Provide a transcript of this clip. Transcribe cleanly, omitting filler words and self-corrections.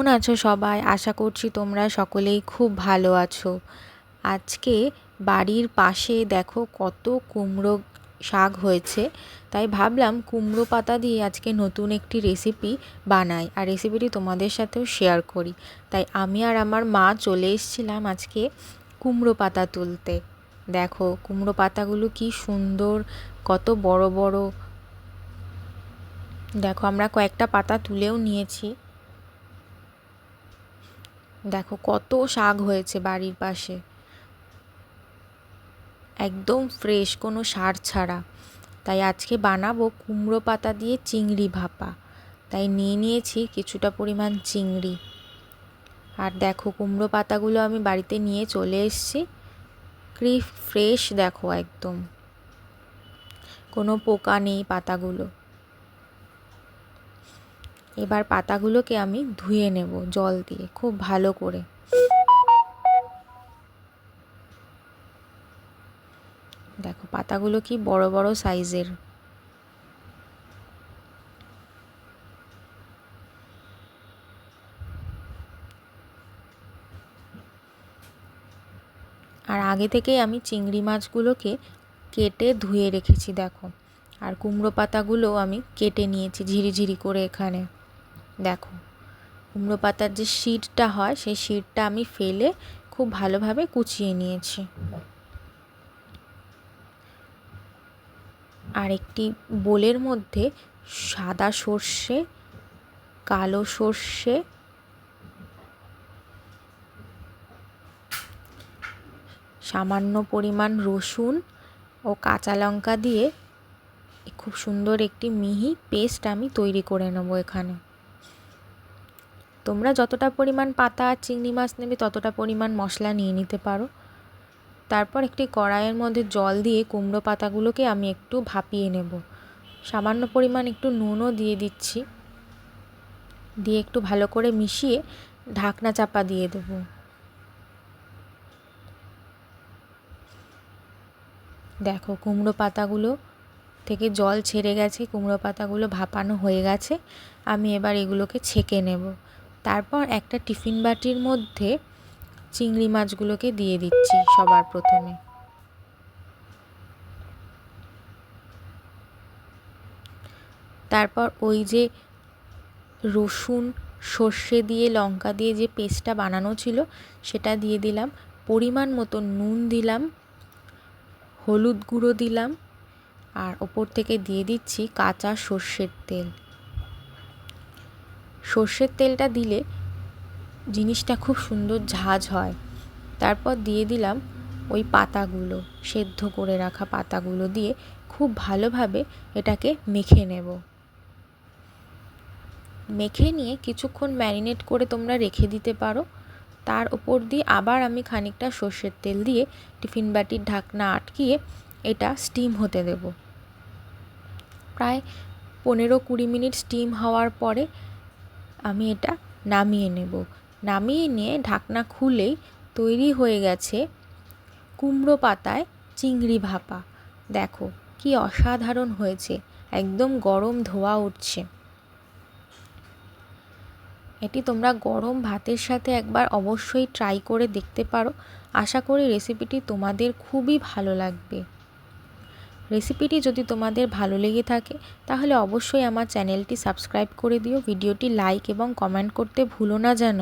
কেমন আছো সবাই? আশা করছি তোমরা সকলেই খুব ভালো আছো। আজকে বাড়ির পাশে দেখো কত কুমড়ো শাক হয়েছে, তাই ভাবলাম কুমড়ো পাতা দিয়ে আজকে নতুন একটি রেসিপি বানাই আর রেসিপিটি তোমাদের সাথেও শেয়ার করি। তাই আমি আর আমার মা চলে এসেছিলাম আজকে কুমড়ো পাতা তুলতে। দেখো কুমড়ো পাতাগুলো কি সুন্দর, কত বড় বড়। দেখো আমরা কয়েকটা পাতা তুলেও নিয়েছি। দেখো কত শাক হয়েছে বাড়ির পাশে, একদম ফ্রেশ, কোনো সার ছাড়া। তাই আজকে বানাবো কুমড়ো পাতা দিয়ে চিংড়ি ভাপা। তাই নিয়ে নিয়েছি কিছুটা পরিমাণ চিংড়ি। আর দেখো কুমড়ো পাতাগুলো আমি বাড়িতে নিয়ে চলে এসেছি। কি ফ্রেশ দেখো, একদম কোনো পোকা নেই পাতাগুলো। এবার পাতাগুলোকে আমি ধুয়ে নেব জল দিয়ে খুব ভালো করে। দেখো পাতাগুলো কি বড় বড় সাইজের। আর আগে থেকেই আমি চিংড়ি মাছগুলোকে কেটে ধুয়ে রেখেছি দেখো। আর কুমড়ো পাতাগুলো আমি কেটে নিয়েছি ঝিরিঝিরি করে। এখানে দেখো কুমড়ো পাতার যে শিডটা হয় সেই শিডটা আমি ফেলে খুব ভালোভাবে কুচিয়ে নিয়েছি। আর একটি বোলের মধ্যে সাদা সর্ষে, কালো সর্ষে, সামান্য পরিমাণ রসুন ও কাঁচা লঙ্কা দিয়ে খুব সুন্দর একটি মিহি পেস্ট আমি তৈরি করে নেব এখানে। তোমরা যতটা পরিমাণ পাতা আর চিংড়ি মাছ নেবে ততটা পরিমাণ মশলা নিয়ে নিতে পারো। তারপর একটি কড়াইয়ের মধ্যে জল দিয়ে কুমড়ো পাতাগুলোকে আমি একটু ভাপিয়ে নেব। সামান্য পরিমাণ একটু নুনও দিয়ে দিচ্ছি, দিয়ে একটু ভালো করে মিশিয়ে ঢাকনা চাপা দিয়ে দেব। দেখো কুমড়ো পাতাগুলো থেকে জল ছেড়ে গেছে, কুমড়ো পাতাগুলো ভাপানো হয়ে গেছে। আমি এবার এগুলোকে ছেঁকে নেব। তারপর একটা টিফিন বাটির মধ্যে চিংড়ি মাছগুলোকে দিয়ে দিচ্ছি সবার প্রথমে। তারপর ওই যে রসুন, সর্ষে দিয়ে লঙ্কা দিয়ে যে পেস্টটা বানানো ছিল সেটা দিয়ে দিলাম। পরিমাণ মতো নুন দিলাম, হলুদ গুঁড়ো দিলাম, আর ওপর থেকে দিয়ে দিচ্ছি কাঁচা সর্ষের তেল। সর্ষের তেলটা দিলে জিনিসটা খুব সুন্দর ঝাঁঝ হয়। তারপর দিয়ে দিলাম ওই পাতাগুলো, সেদ্ধ করে রাখা পাতাগুলো দিয়ে খুব ভালোভাবে এটাকে মেখে নেব। মেখে নিয়ে কিছুক্ষণ ম্যারিনেট করে তোমরা রেখে দিতে পারো। তার ওপর দিয়ে আবার আমি খানিকটা সর্ষের তেল দিয়ে টিফিন বাটির ঢাকনা আটকিয়ে এটা স্টিম হতে দেব। প্রায় 15-20 মিনিট স্টিম হওয়ার পরে আমি এটা নামিয়ে নেব। নামিয়ে নিয়ে ঢাকনা খুলেই তৈরি হয়ে গেছে কুমড়ো পাতায় চিংড়ি ভাপা। দেখো কি অসাধারণ হয়েছে, একদম গরম ধোঁয়া উঠছে। এটি তোমরা গরম ভাতের সাথে একবার অবশ্যই ট্রাই করে দেখতে পারো। আশা করি রেসিপিটি তোমাদের খুবই ভালো লাগবে। রেসিপিটি যদি তোমাদের ভালো লেগে থাকে তাহলে অবশ্যই আমার চ্যানেলটি সাবস্ক্রাইব করে দিও। ভিডিওটি লাইক এবং কমেন্ট করতে ভুলো না যেন।